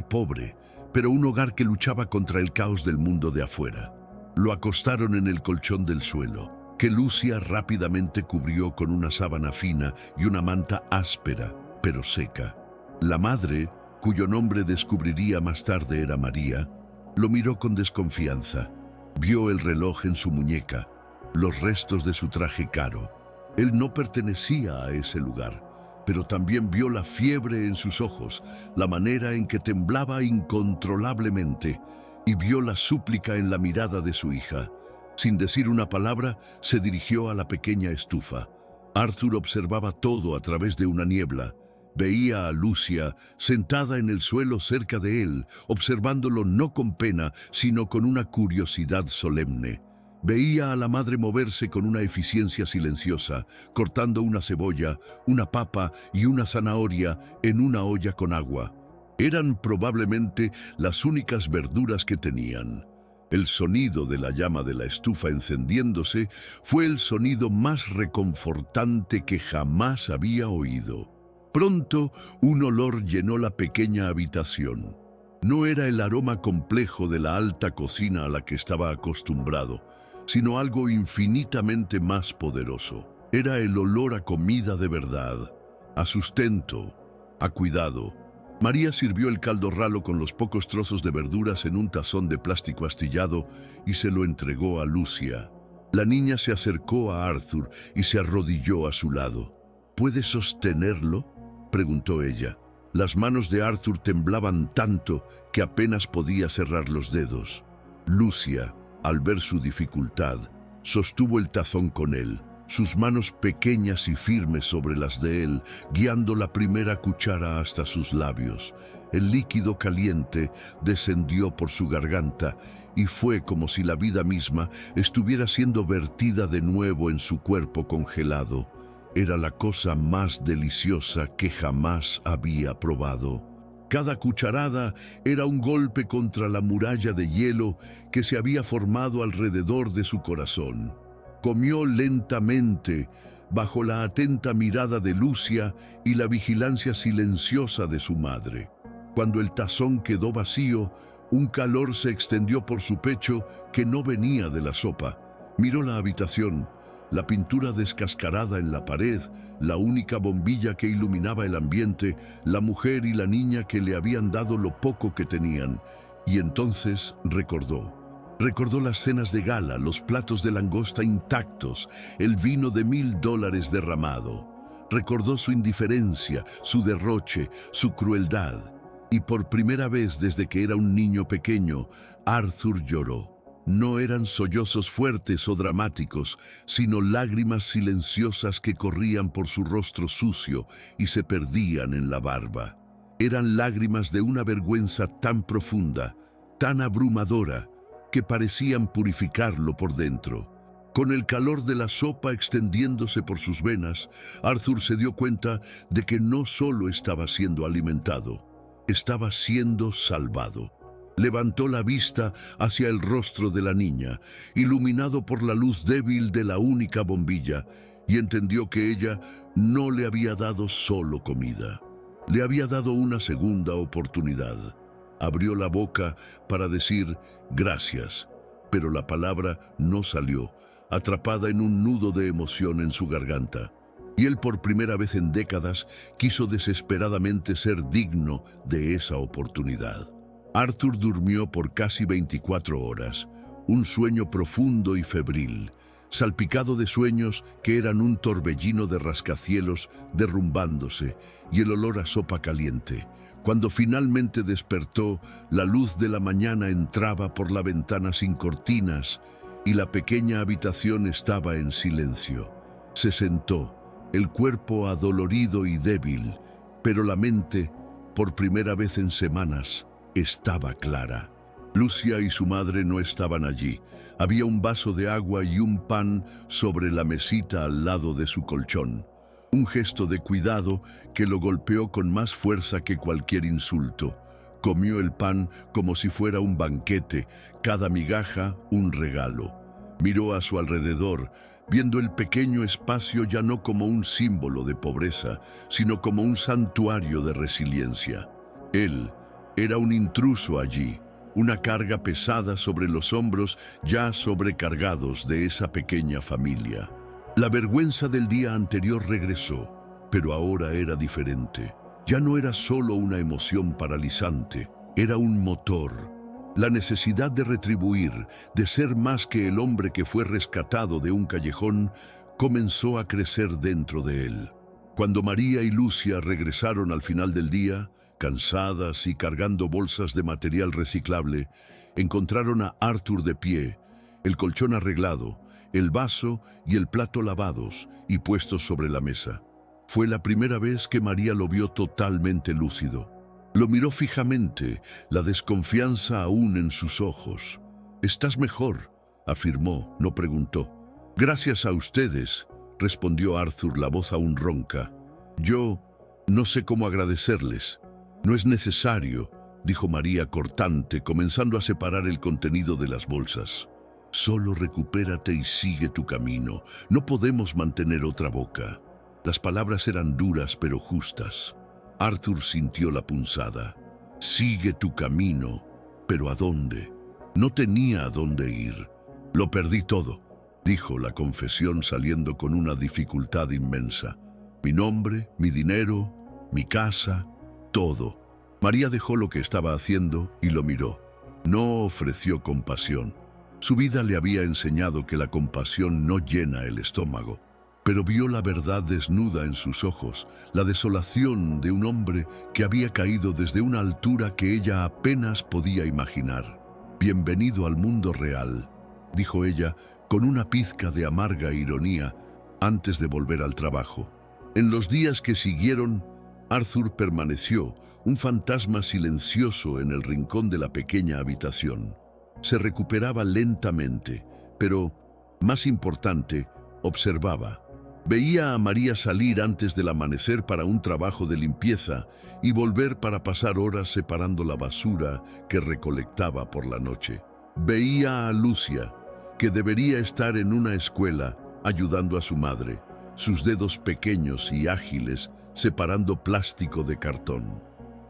pobre, pero un hogar que luchaba contra el caos del mundo de afuera. Lo acostaron en el colchón del suelo, que Lucia rápidamente cubrió con una sábana fina y una manta áspera, pero seca. La madre, cuyo nombre descubriría más tarde era María, lo miró con desconfianza. Vio el reloj en su muñeca, los restos de su traje caro. Él no pertenecía a ese lugar, pero también vio la fiebre en sus ojos, la manera en que temblaba incontrolablemente, y vio la súplica en la mirada de su hija. Sin decir una palabra, se dirigió a la pequeña estufa. Arthur observaba todo a través de una niebla. Veía a Lucia sentada en el suelo cerca de él, observándolo no con pena, sino con una curiosidad solemne. Veía a la madre moverse con una eficiencia silenciosa, cortando una cebolla, una papa y una zanahoria en una olla con agua. Eran probablemente las únicas verduras que tenían. El sonido de la llama de la estufa encendiéndose fue el sonido más reconfortante que jamás había oído. Pronto, un olor llenó la pequeña habitación. No era el aroma complejo de la alta cocina a la que estaba acostumbrado, sino algo infinitamente más poderoso. Era el olor a comida de verdad, a sustento, a cuidado. María sirvió el caldo ralo con los pocos trozos de verduras en un tazón de plástico astillado y se lo entregó a Lucia. La niña se acercó a Arthur y se arrodilló a su lado. ¿Puede sostenerlo?, preguntó ella. Las manos de Arthur temblaban tanto que apenas podía cerrar los dedos. Lucia, al ver su dificultad, sostuvo el tazón con él, sus manos pequeñas y firmes sobre las de él, guiando la primera cuchara hasta sus labios. El líquido caliente descendió por su garganta y fue como si la vida misma estuviera siendo vertida de nuevo en su cuerpo congelado. Era la cosa más deliciosa que jamás había probado. Cada cucharada era un golpe contra la muralla de hielo que se había formado alrededor de su corazón. Comió lentamente, bajo la atenta mirada de Lucia y la vigilancia silenciosa de su madre. Cuando el tazón quedó vacío, Un calor se extendió por su pecho que no venía de la sopa. Miró la habitación, la pintura descascarada en la pared, la única bombilla que iluminaba el ambiente, la mujer y la niña que le habían dado lo poco que tenían. Y entonces recordó. Recordó las cenas de gala, los platos de langosta intactos, el vino de $1000 derramado. Recordó su indiferencia, su derroche, su crueldad. Y por primera vez desde que era un niño pequeño, Arthur lloró. No eran sollozos fuertes o dramáticos, sino lágrimas silenciosas que corrían por su rostro sucio y se perdían en la barba. Eran lágrimas de una vergüenza tan profunda, tan abrumadora, que parecían purificarlo por dentro. Con el calor de la sopa extendiéndose por sus venas, Arthur se dio cuenta de que no solo estaba siendo alimentado, estaba siendo salvado. Levantó la vista hacia el rostro de la niña, iluminado por la luz débil de la única bombilla, y entendió que ella no le había dado solo comida. Le había dado una segunda oportunidad. Abrió la boca para decir gracias, pero la palabra no salió, atrapada en un nudo de emoción en su garganta. Y él por primera vez en décadas quiso desesperadamente ser digno de esa oportunidad. Arthur durmió por casi 24 horas, un sueño profundo y febril, salpicado de sueños que eran un torbellino de rascacielos derrumbándose y el olor a sopa caliente. Cuando finalmente despertó, la luz de la mañana entraba por la ventana sin cortinas y la pequeña habitación estaba en silencio. Se sentó, el cuerpo adolorido y débil, pero la mente, por primera vez en semanas, estaba clara. Lucia y su madre no estaban allí. Había un vaso de agua y un pan sobre la mesita al lado de su colchón. Un gesto de cuidado que lo golpeó con más fuerza que cualquier insulto. Comió el pan como si fuera un banquete, cada migaja un regalo. Miró a su alrededor, viendo el pequeño espacio ya no como un símbolo de pobreza, sino como un santuario de resiliencia. Él era un intruso allí, una carga pesada sobre los hombros ya sobrecargados de esa pequeña familia. La vergüenza del día anterior regresó, pero ahora era diferente. Ya no era solo una emoción paralizante, era un motor. La necesidad de retribuir, de ser más que el hombre que fue rescatado de un callejón, comenzó a crecer dentro de él. Cuando María y Lucia regresaron al final del día, cansadas y cargando bolsas de material reciclable, encontraron a Arthur de pie, el colchón arreglado, el vaso y el plato lavados y puestos sobre la mesa. Fue la primera vez que María lo vio totalmente lúcido. Lo miró fijamente, la desconfianza aún en sus ojos. «¿Estás mejor?», afirmó, no preguntó. «Gracias a ustedes», respondió Arthur, la voz aún ronca. «Yo no sé cómo agradecerles». «No es necesario», dijo María cortante, comenzando a separar el contenido de las bolsas. «Solo recupérate y sigue tu camino. No podemos mantener otra boca». Las palabras eran duras pero justas. Arthur sintió la punzada. «Sigue tu camino, pero ¿a dónde?». No tenía a dónde ir. «Lo perdí todo», dijo la confesión saliendo con una dificultad inmensa. «Mi nombre, mi dinero, mi casa, todo». María dejó lo que estaba haciendo y lo miró. No ofreció compasión. Su vida le había enseñado que la compasión no llena el estómago. Pero vio la verdad desnuda en sus ojos, la desolación de un hombre que había caído desde una altura que ella apenas podía imaginar. «Bienvenido al mundo real», dijo ella con una pizca de amarga ironía antes de volver al trabajo. En los días que siguieron, Arthur permaneció, un fantasma silencioso en el rincón de la pequeña habitación. Se recuperaba lentamente, pero, más importante, observaba. Veía a María salir antes del amanecer para un trabajo de limpieza y volver para pasar horas separando la basura que recolectaba por la noche. Veía a Lucia, que debería estar en una escuela ayudando a su madre, sus dedos pequeños y ágiles separando plástico de cartón.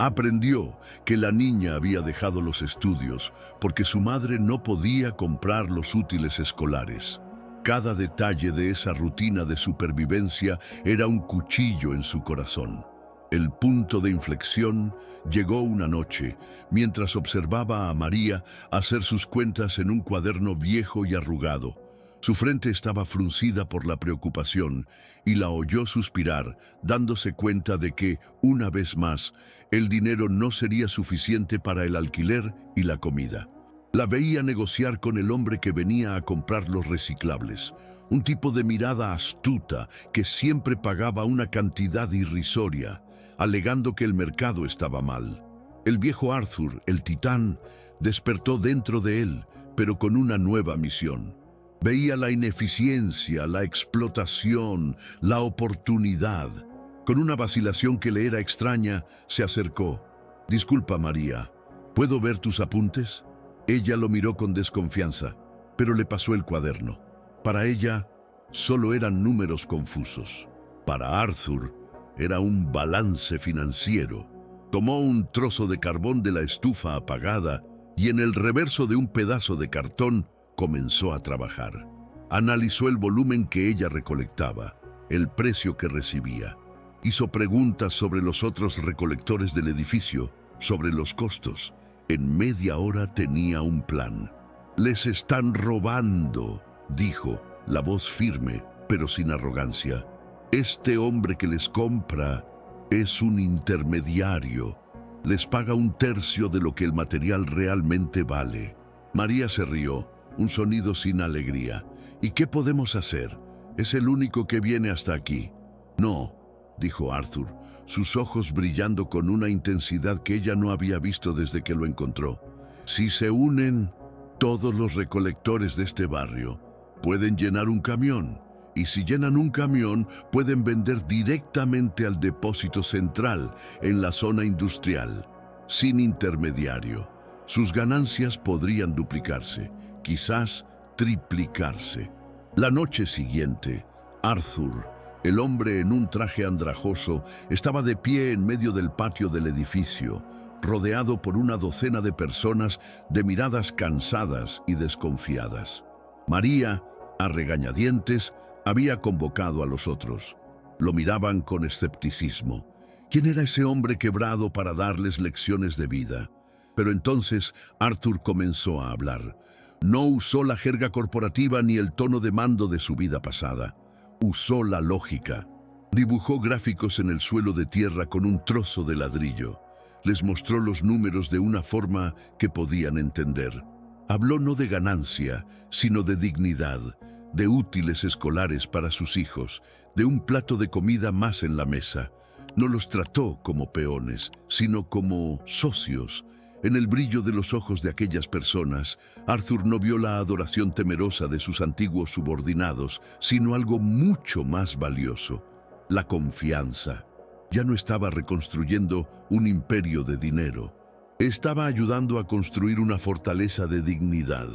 Aprendió que la niña había dejado los estudios porque su madre no podía comprar los útiles escolares. Cada detalle de esa rutina de supervivencia era un cuchillo en su corazón. El punto de inflexión llegó una noche, mientras observaba a María hacer sus cuentas en un cuaderno viejo y arrugado. Su frente estaba fruncida por la preocupación y la oyó suspirar, dándose cuenta de que, una vez más, el dinero no sería suficiente para el alquiler y la comida. La veía negociar con el hombre que venía a comprar los reciclables, un tipo de mirada astuta que siempre pagaba una cantidad irrisoria, alegando que el mercado estaba mal. El viejo Arthur, el titán, despertó dentro de él, pero con una nueva misión. Veía la ineficiencia, la explotación, la oportunidad. Con una vacilación que le era extraña, se acercó. «Disculpa, María, ¿puedo ver tus apuntes?» Ella lo miró con desconfianza, pero le pasó el cuaderno. Para ella, solo eran números confusos. Para Arthur, era un balance financiero. Tomó un trozo de carbón de la estufa apagada y en el reverso de un pedazo de cartón comenzó a trabajar. Analizó el volumen que ella recolectaba, el precio que recibía. Hizo preguntas sobre los otros recolectores del edificio, sobre los costos. En media hora tenía un plan. «Les están robando», dijo, la voz firme, pero sin arrogancia. «Este hombre que les compra es un intermediario. Les paga un tercio de lo que el material realmente vale». María se rió, un sonido sin alegría. «¿Y qué podemos hacer? Es el único que viene hasta aquí». «No», dijo Arthur, sus ojos brillando con una intensidad que ella no había visto desde que lo encontró. «Si se unen todos los recolectores de este barrio, pueden llenar un camión. Y si llenan un camión, pueden vender directamente al depósito central, en la zona industrial, sin intermediario. Sus ganancias podrían duplicarse, quizás triplicarse». La noche siguiente, Arthur, el hombre en un traje andrajoso, estaba de pie en medio del patio del edificio, rodeado por una docena de personas de miradas cansadas y desconfiadas. María, a regañadientes, había convocado a los otros. Lo miraban con escepticismo. ¿Quién era ese hombre quebrado para darles lecciones de vida? Pero entonces Arthur comenzó a hablar. No usó la jerga corporativa ni el tono de mando de su vida pasada. Usó la lógica. Dibujó gráficos en el suelo de tierra con un trozo de ladrillo. Les mostró los números de una forma que podían entender. Habló no de ganancia, sino de dignidad, de útiles escolares para sus hijos, de un plato de comida más en la mesa. No los trató como peones, sino como socios. En el brillo de los ojos de aquellas personas, Arthur no vio la adoración temerosa de sus antiguos subordinados, sino algo mucho más valioso: la confianza. Ya no estaba reconstruyendo un imperio de dinero. Estaba ayudando a construir una fortaleza de dignidad.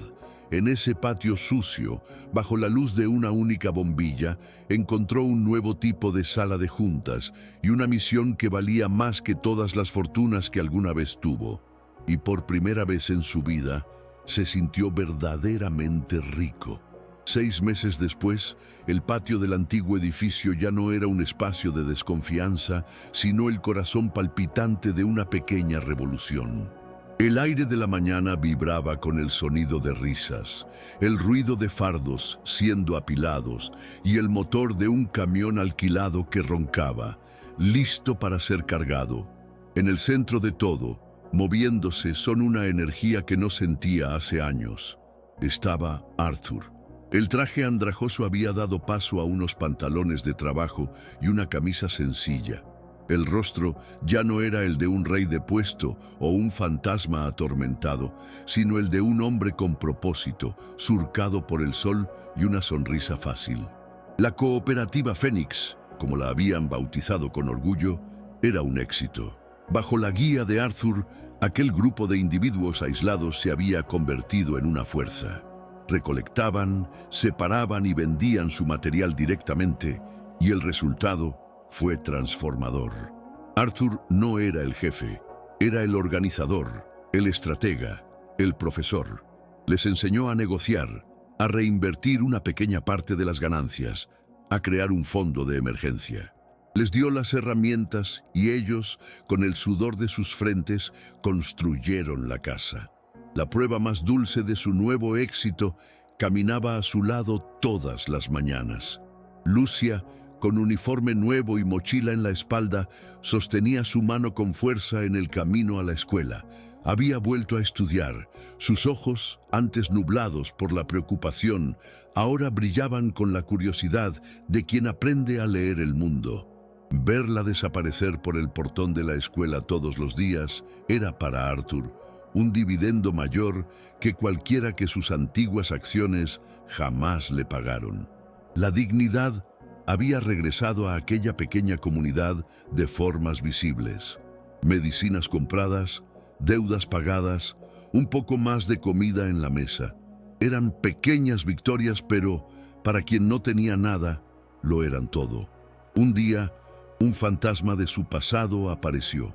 En ese patio sucio, bajo la luz de una única bombilla, encontró un nuevo tipo de sala de juntas y una misión que valía más que todas las fortunas que alguna vez tuvo. Y por primera vez en su vida, se sintió verdaderamente rico. 6 meses después, el patio del antiguo edificio ya no era un espacio de desconfianza, sino el corazón palpitante de una pequeña revolución. El aire de la mañana vibraba con el sonido de risas, el ruido de fardos siendo apilados y el motor de un camión alquilado que roncaba, listo para ser cargado. En el centro de todo, moviéndose son una energía que no sentía hace años, estaba Arthur. El traje andrajoso había dado paso a unos pantalones de trabajo y una camisa sencilla. El rostro ya no era el de un rey depuesto o un fantasma atormentado, sino el de un hombre con propósito, surcado por el sol y una sonrisa fácil. La cooperativa Fénix, como la habían bautizado con orgullo, era un éxito. Bajo la guía de Arthur, aquel grupo de individuos aislados se había convertido en una fuerza. Recolectaban, separaban y vendían su material directamente, y el resultado fue transformador. Arthur no era el jefe, Era el organizador, el estratega, el profesor. Les enseñó a negociar, a reinvertir una pequeña parte de las ganancias, a crear un fondo de emergencia. Les dio las herramientas y ellos, con el sudor de sus frentes, construyeron la casa. La prueba más dulce de su nuevo éxito caminaba a su lado todas las mañanas. Lucia, con uniforme nuevo y mochila en la espalda, sostenía su mano con fuerza en el camino a la escuela. Había vuelto a estudiar. Sus ojos, antes nublados por la preocupación, ahora brillaban con la curiosidad de quien aprende a leer el mundo. Verla desaparecer por el portón de la escuela todos los días era para Arthur un dividendo mayor que cualquiera que sus antiguas acciones jamás le pagaron. La dignidad había regresado a aquella pequeña comunidad de formas visibles. Medicinas compradas, deudas pagadas, un poco más de comida en la mesa. Eran pequeñas victorias, pero para quien no tenía nada, lo eran todo. Un día, un fantasma de su pasado apareció.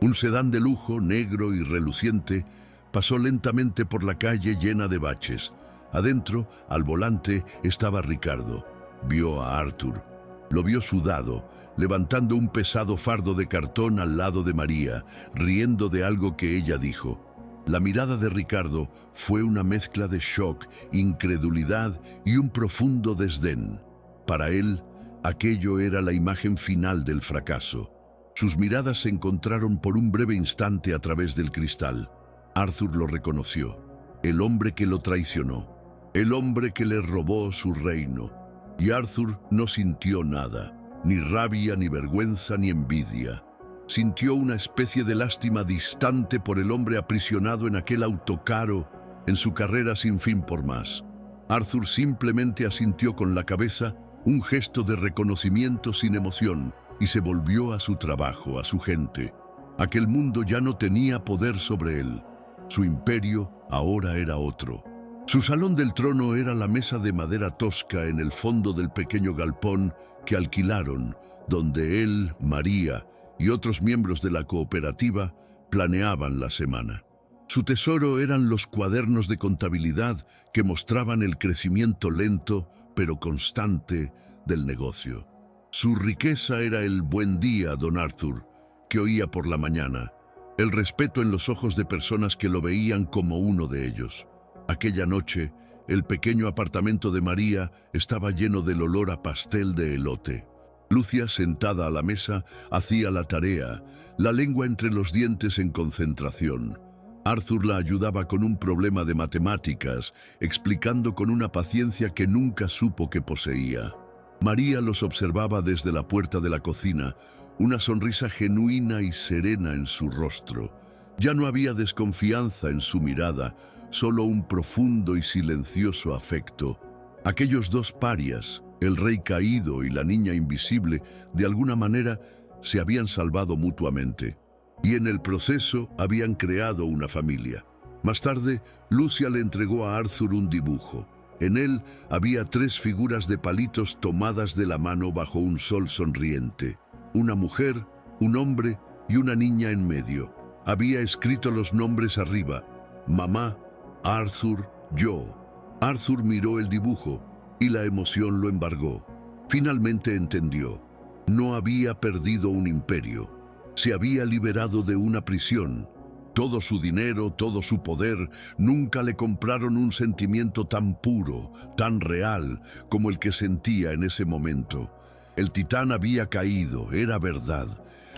Un sedán de lujo, negro y reluciente, pasó lentamente por la calle llena de baches. Adentro, al volante, estaba Ricardo. Vio a Arthur. Lo vio sudado, levantando un pesado fardo de cartón al lado de María, riendo de algo que ella dijo. La mirada de Ricardo fue una mezcla de shock, incredulidad y un profundo desdén. Para él, aquello era la imagen final del fracaso. Sus miradas se encontraron por un breve instante a través del cristal. Arthur lo reconoció. El hombre que lo traicionó. El hombre que le robó su reino. Y Arthur no sintió nada. Ni rabia, ni vergüenza, ni envidia. Sintió una especie de lástima distante por el hombre aprisionado en aquel auto caro, en su carrera sin fin por más. Arthur simplemente asintió con la cabeza, un gesto de reconocimiento sin emoción, y se volvió a su trabajo, a su gente. Aquel mundo ya no tenía poder sobre él. Su imperio ahora era otro. Su salón del trono era la mesa de madera tosca en el fondo del pequeño galpón que alquilaron, donde él, María y otros miembros de la cooperativa planeaban la semana. Su tesoro eran los cuadernos de contabilidad que mostraban el crecimiento lento pero constante del negocio. Su riqueza era el buen día, don Arthur, que oía por la mañana, el respeto en los ojos de personas que lo veían como uno de ellos. Aquella noche, el pequeño apartamento de María estaba lleno del olor a pastel de elote. Lucia, sentada a la mesa, hacía la tarea, la lengua entre los dientes en concentración. Arthur la ayudaba con un problema de matemáticas, explicando con una paciencia que nunca supo que poseía. María los observaba desde la puerta de la cocina, una sonrisa genuina y serena en su rostro. Ya no había desconfianza en su mirada, solo un profundo y silencioso afecto. Aquellos dos parias, el rey caído y la niña invisible, de alguna manera se habían salvado mutuamente. Y en el proceso habían creado una familia. Más tarde, Lucia le entregó a Arthur un dibujo. En él había 3 figuras de palitos tomadas de la mano bajo un sol sonriente. Una mujer, un hombre y una niña en medio. Había escrito los nombres arriba: mamá, Arthur, yo. Arthur miró el dibujo y la emoción lo embargó. Finalmente entendió. No había perdido un imperio. Se había liberado de una prisión. Todo su dinero, todo su poder, nunca le compraron un sentimiento tan puro, tan real, como el que sentía en ese momento. El titán había caído, era verdad,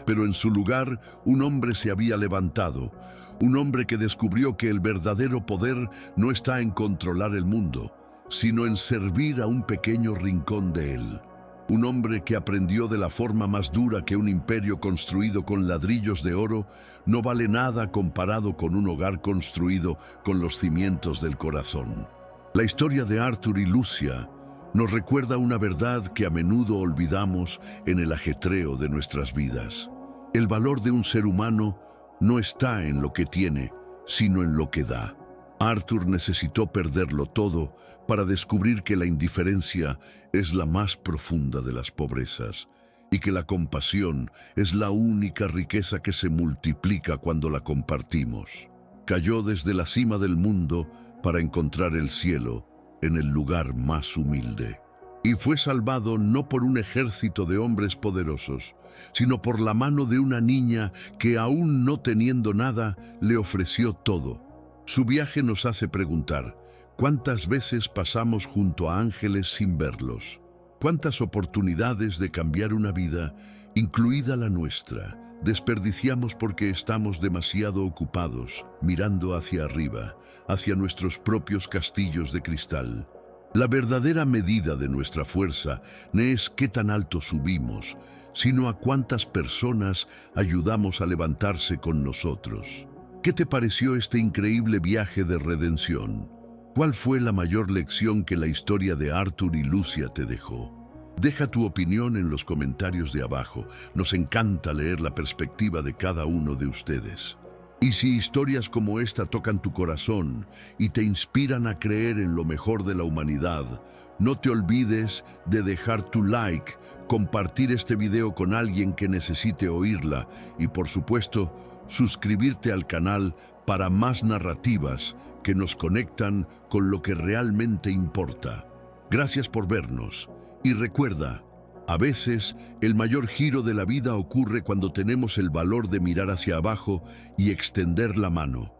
pero en su lugar un hombre se había levantado, un hombre que descubrió que el verdadero poder no está en controlar el mundo, sino en servir a un pequeño rincón de él. Un hombre que aprendió de la forma más dura que un imperio construido con ladrillos de oro no vale nada comparado con un hogar construido con los cimientos del corazón. La historia de Arthur y Lucia nos recuerda una verdad que a menudo olvidamos en el ajetreo de nuestras vidas. El valor de un ser humano no está en lo que tiene, sino en lo que da. Arthur necesitó perderlo todo para descubrir que la indiferencia es la más profunda de las pobrezas. y que la compasión es la única riqueza que se multiplica cuando la compartimos. Cayó desde la cima del mundo para encontrar el cielo en el lugar más humilde. Y fue salvado no por un ejército de hombres poderosos, sino por la mano de una niña que, aún no teniendo nada, le ofreció todo. Su viaje nos hace preguntar: ¿cuántas veces pasamos junto a ángeles sin verlos? ¿Cuántas oportunidades de cambiar una vida, incluida la nuestra, desperdiciamos porque estamos demasiado ocupados mirando hacia arriba, hacia nuestros propios castillos de cristal? La verdadera medida de nuestra fuerza no es qué tan alto subimos, sino a cuántas personas ayudamos a levantarse con nosotros. ¿Qué te pareció este increíble viaje de redención? ¿Cuál fue la mayor lección que la historia de Arthur y Lucia te dejó? Deja tu opinión en los comentarios de abajo. Nos encanta leer la perspectiva de cada uno de ustedes. Y si historias como esta tocan tu corazón y te inspiran a creer en lo mejor de la humanidad, no te olvides de dejar tu like, compartir este video con alguien que necesite oírla y, por supuesto, suscribirte al canal para más narrativas que nos conectan con lo que realmente importa. Gracias por vernos y recuerda: a veces, el mayor giro de la vida ocurre cuando tenemos el valor de mirar hacia abajo y extender la mano.